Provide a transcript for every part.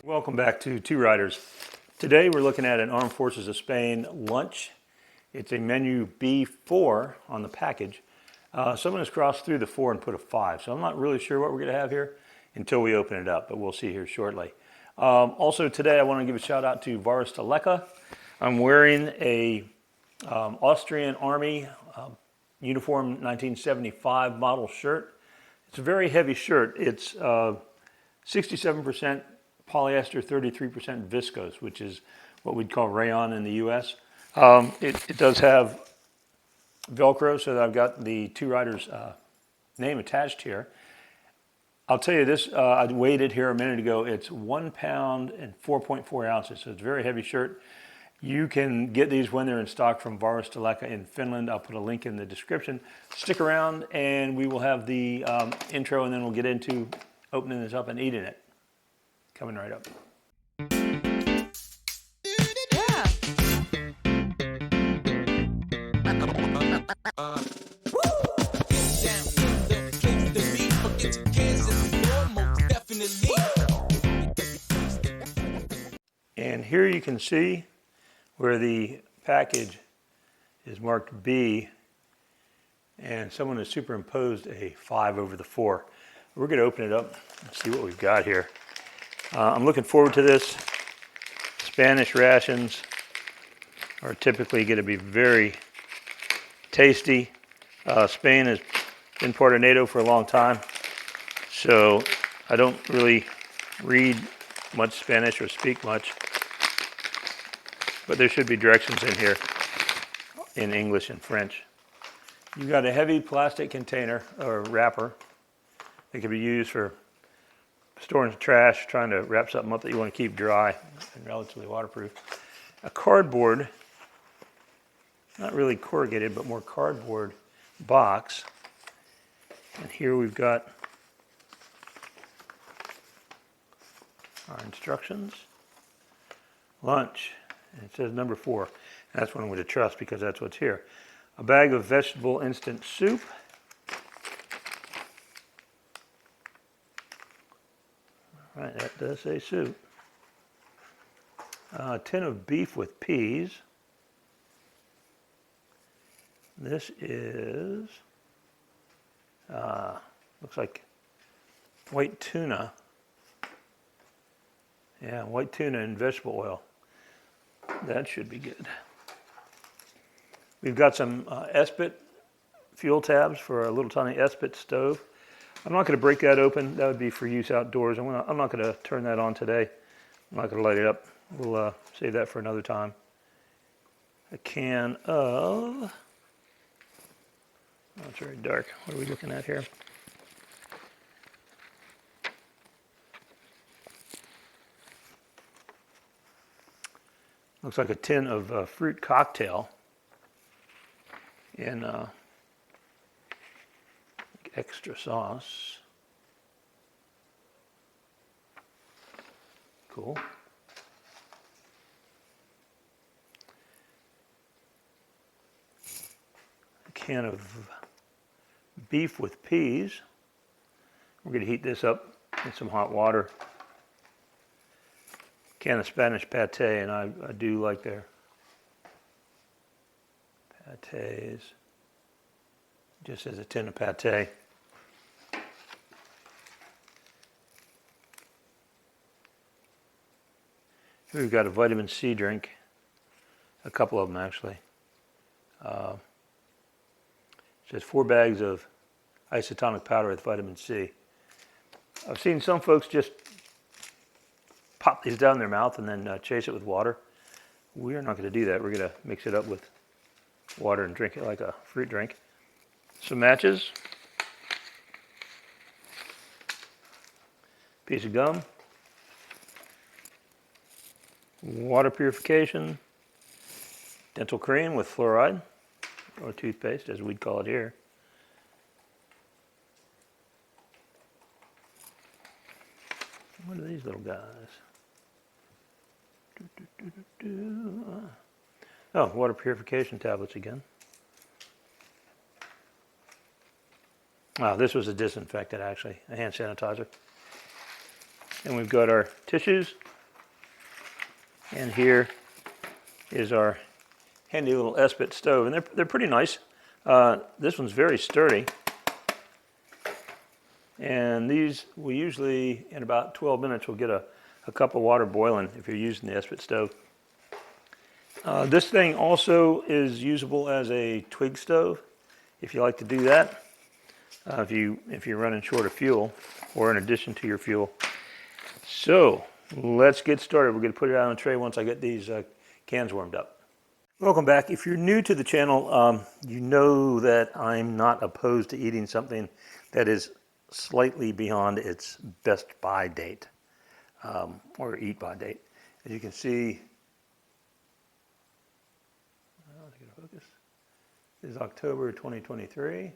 Welcome back to Two Riders. Today we're looking at an Armed Forces of Spain lunch. It's a menu B4 on the package. Someone has crossed through the 4 and put a 5, so I'm not really sure what we're going to have here until we open it up, but we'll see here shortly. Also today I want to give a shout out to Varustaleka. I'm wearing a Austrian Army uniform 1975 model shirt. It's a very heavy shirt. It's 67% polyester, 33% viscose, which is what we'd call rayon in the US. It does have Velcro, so that I've got the Two Riders name attached here. I'll tell you this, I weighed it here a minute ago. It's 1 pound and 4.4 ounces, so it's a very heavy shirt. You can get these when they're in stock from Varustaleka in Finland. I'll put a link in the description. Stick around and we will have the intro, and then we'll get into opening this up and eating it. Coming right up. And here you can see where the package is marked B, and someone has superimposed a 5 over the 4. We're going to open it up and see what we've got here. I'm looking forward to this. Spanish rations are typically going to be very tasty. Spain has been part of NATO for a long time, so I don't really read much Spanish or speak much, but there should be directions in here in English and French. You've got a heavy plastic container or wrapper that can be used for storing trash, trying to wrap something up that you want to keep dry and relatively waterproof. A cardboard, not really corrugated, but more cardboard box. And here we've got our instructions. Lunch, and it says number 4. That's what I'm going to trust because that's what's here. A bag of vegetable instant soup. All right, that does say soup. A tin of beef with peas. This is, looks like white tuna. Yeah, white tuna and vegetable oil. That should be good. We've got some Esbit fuel tabs for a little tiny Esbit stove. I'm not going to break that open. That would be for use outdoors. I'm not going to turn that on today. I'm not going to light it up. We'll save that for another time. A can of, oh, it's very dark. What are we looking at here? Looks like a tin of fruit cocktail in extra sauce. Cool. A can of beef with peas. We're going to heat this up in some hot water. Can of Spanish pate, and I do like their pates. Just as a tin of pate. Here we've got a vitamin C drink, a couple of them actually. It says 4 bags of isotonic powder with vitamin C. I've seen some folks just pop these down their mouth and then chase it with water. We are not going to do that. We're going to mix it up with water and drink it like a fruit drink. Some matches. Piece of gum. Water purification. Dental cream with fluoride, or toothpaste as we'd call it here. What are these little guys? Oh, water purification tablets again. This was a disinfectant actually, a hand sanitizer. And we've got our tissues. And here is our handy little Esbit stove. And they're pretty nice. This one's very sturdy. And these, we usually, in about 12 minutes, we'll get a cup of water boiling if you're using the Esbit stove. This thing also is usable as a twig stove, if you like to do that. If you're running short of fuel, or in addition to your fuel. So let's get started. We're going to put it out on a tray once I get these cans warmed up. Welcome back. If you're new to the channel, you know that I'm not opposed to eating something that is slightly beyond its best buy date, or eat by date. As you can see, focus, this is October 2023.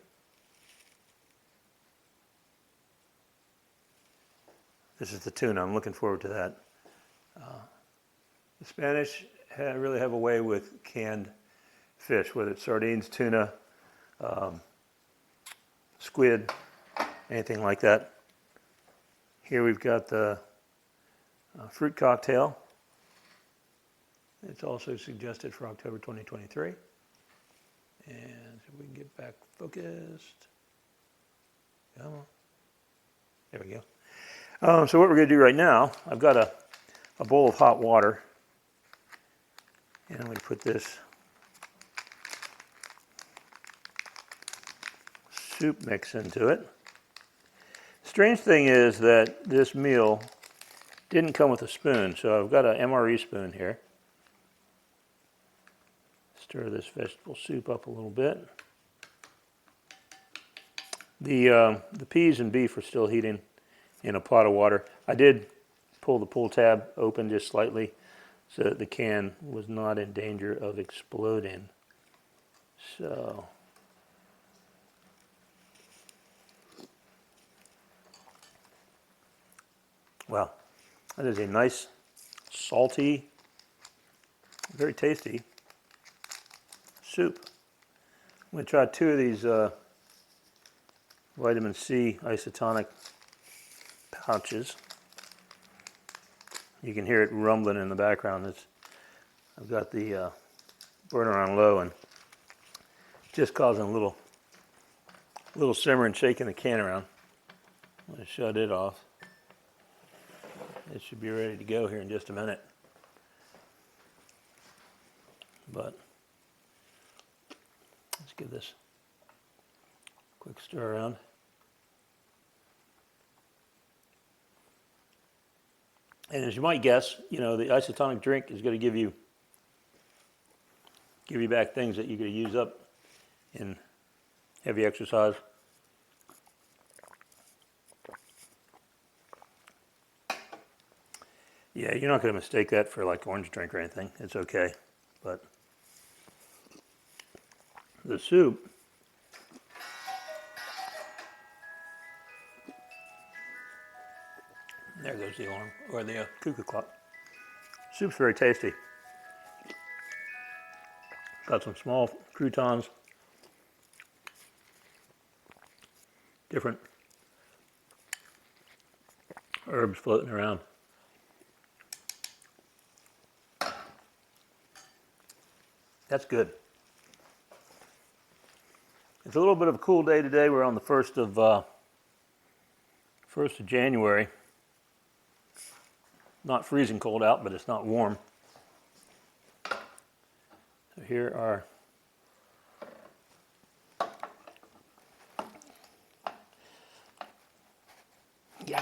This is the tuna. I'm looking forward to that. The Spanish really have a way with canned fish, whether it's sardines, tuna, squid, anything like that. Here we've got the fruit cocktail. It's also suggested for October 2023. And so we can get back focused. Come on. There we go. So what we're going to do right now, I've got a bowl of hot water. And I'm going to put this soup mix into it. Strange thing is that this meal didn't come with a spoon, so I've got an MRE spoon here. Stir this vegetable soup up a little bit. The peas and beef are still heating in a pot of water. I did pull the pull tab open just slightly so that the can was not in danger of exploding. So well, that is a nice, salty, very tasty soup. I'm going to try 2 of these vitamin C isotonic pouches. You can hear it rumbling in the background. I've got the burner on low and just causing a little simmer and shaking the can around. I'm going to shut it off. It should be ready to go here in just a minute. But let's give this a quick stir around. And as you might guess, you know, the isotonic drink is going to give you back things that you're going to use up in heavy exercise. Yeah, you're not going to mistake that for like orange drink or anything. It's okay. But the soup, there goes the alarm, or the cuckoo clock. Soup's very tasty. Got some small croutons, different herbs floating around. That's good. It's a little bit of a cool day today. We're on the 1st of January. Not freezing cold out, but it's not warm. So here are the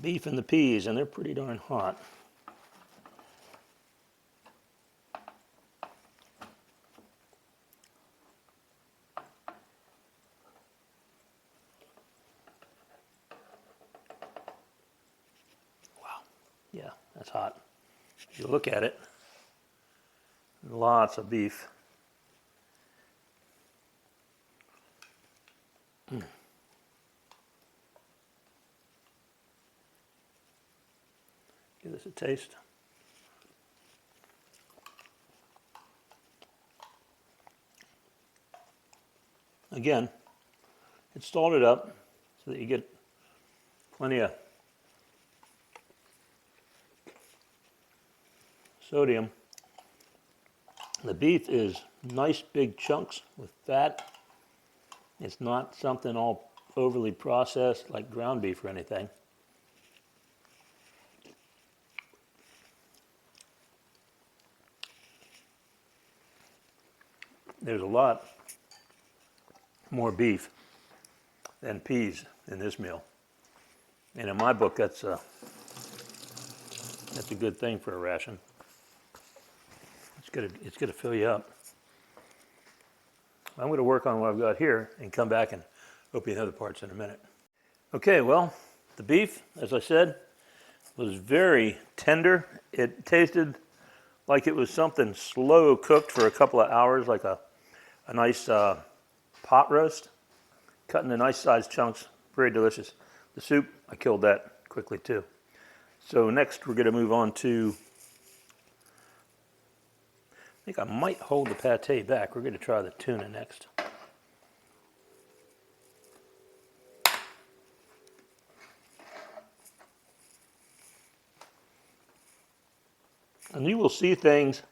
beef and the peas, and they're pretty darn hot. Yeah, that's hot. If you look at it, lots of beef. Give this a taste. Again, it's salted up so that you get plenty of sodium. The beef is nice big chunks with fat. It's not something all overly processed like ground beef or anything. There's a lot more beef than peas in this meal. And in my book, that's a good thing for a ration. It's gonna fill you up. I'm gonna work on what I've got here and come back and open the other parts in a minute. Okay, well, the beef, as I said, was very tender. It tasted like it was something slow cooked for a couple of hours, like a nice pot roast, cut into nice sized chunks, very delicious. The soup, I killed that quickly too. So next we're gonna move on to, I think I might hold the pate back. We're gonna try the tuna next. And you will see things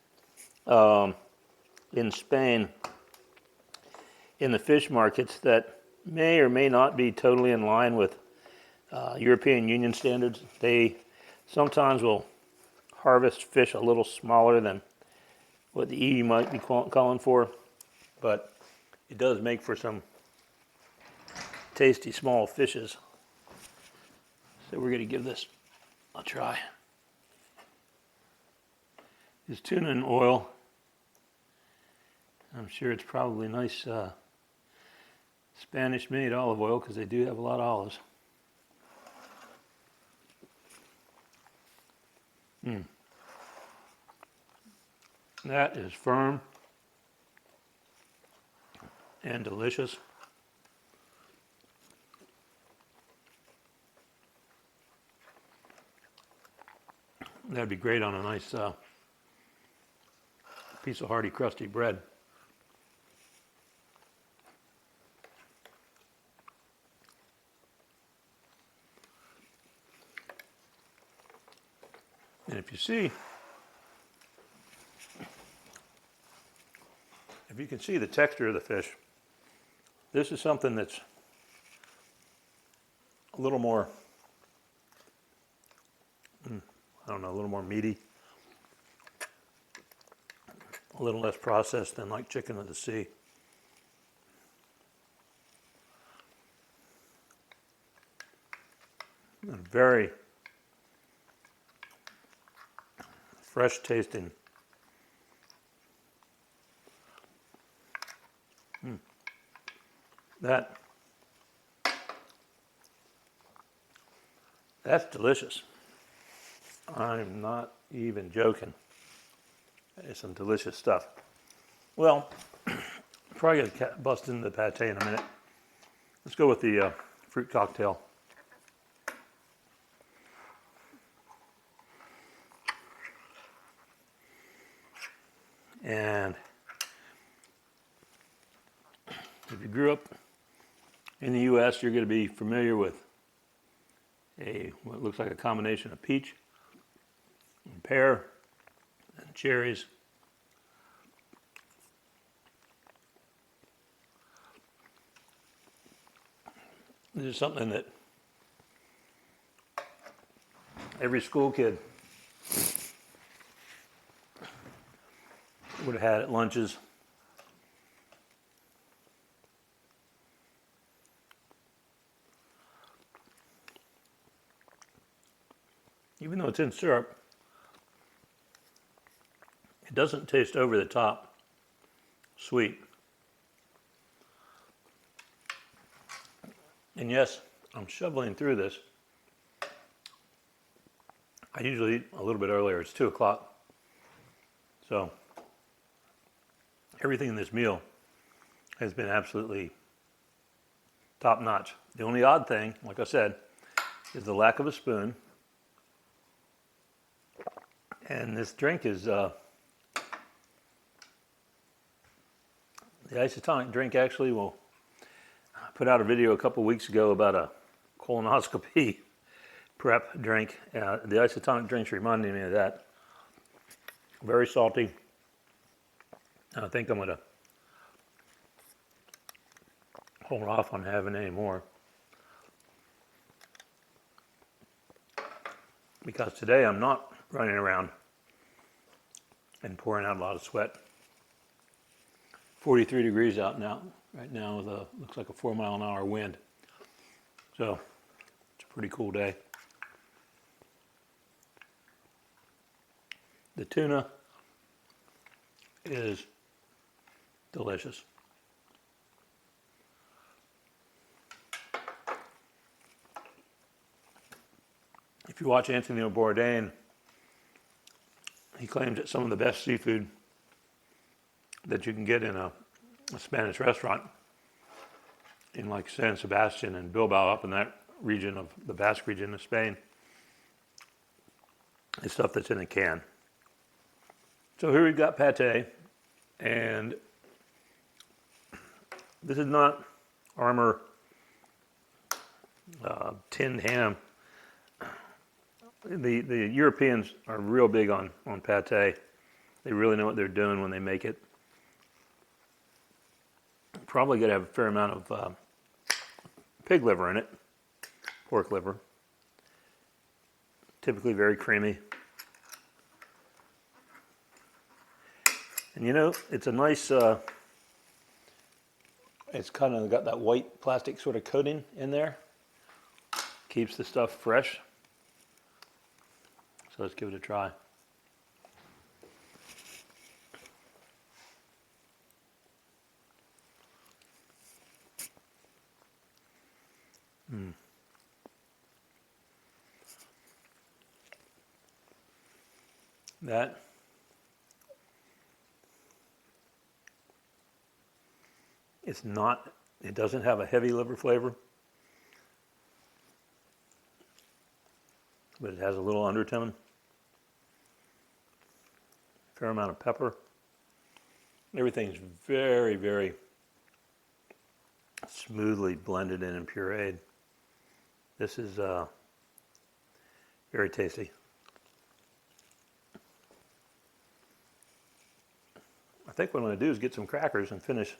in Spain in the fish markets that may or may not be totally in line with European Union standards. They sometimes will harvest fish a little smaller than what the EU might be calling for, but it does make for some tasty small fishes. So we're going to give this a try. It's tuna in oil. I'm sure it's probably nice Spanish-made olive oil because they do have a lot of olives. That is firm and delicious. That'd be great on a nice piece of hearty, crusty bread. And if you see, if you can see the texture of the fish, this is something that's a little more, I don't know, a little more meaty, a little less processed than like chicken of the sea. And very fresh tasting. That's delicious. I'm not even joking. It's some delicious stuff. Well, probably gonna bust into the pate in a minute. Let's go with the fruit cocktail. And if you grew up in the U.S., you're going to be familiar with what looks like a combination of peach and pear and cherries. This is something that every school kid would have had at lunches. Even though it's in syrup, it doesn't taste over the top sweet. And yes, I'm shoveling through this. I usually eat a little bit earlier. It's 2 o'clock. So everything in this meal has been absolutely top notch. The only odd thing, like I said, is the lack of a spoon. And this drink is, the isotonic drink actually will put out a video a couple weeks ago about a colonoscopy prep drink. The isotonic drinks reminded me of that. very salty. I think I'm going to hold off on having any more, because today I'm not running around and pouring out a lot of sweat. 43 degrees out now, right now, with a looks like a 4-mile-an-hour wind. So it's a pretty cool day. The tuna is delicious. If you watch Anthony Bourdain, he claims that some of the best seafood that you can get in a Spanish restaurant in like San Sebastian and Bilbao, up in that region of the Basque region of Spain, is stuff that's in a can. So here we've got pate, and this is not Armour tinned ham. The Europeans are real big on pate. They really know what they're doing when they make it. Probably going to have a fair amount of pig liver in it, pork liver. Typically very creamy. And you know, it's a nice, it's kind of got that white plastic sort of coating in there. Keeps the stuff fresh. So let's give it a try. That it's not, it doesn't have a heavy liver flavor, but it has a little undertone. Fair amount of pepper. Everything's very, very smoothly blended in and pureed. This is very tasty. I think what I'm going to do is get some crackers and finish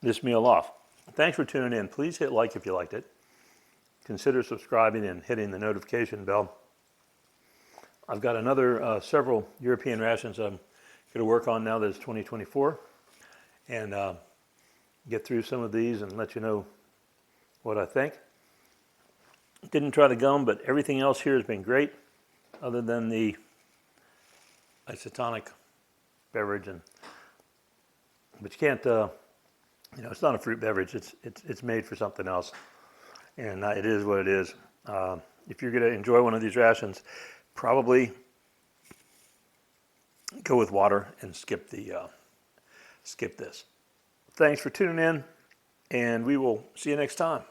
this meal off. Thanks for tuning in. Please hit like if you liked it. Consider subscribing and hitting the notification bell. I've got another several European rations I'm going to work on now that it's 2024, and get through some of these and let you know what I think. Didn't try the gum, but everything else here has been great, other than the isotonic beverage. But you can't, you know, it's not a fruit beverage. It's made for something else, and it is what it is. If you're going to enjoy one of these rations, probably go with water and skip this. Thanks for tuning in, and we will see you next time.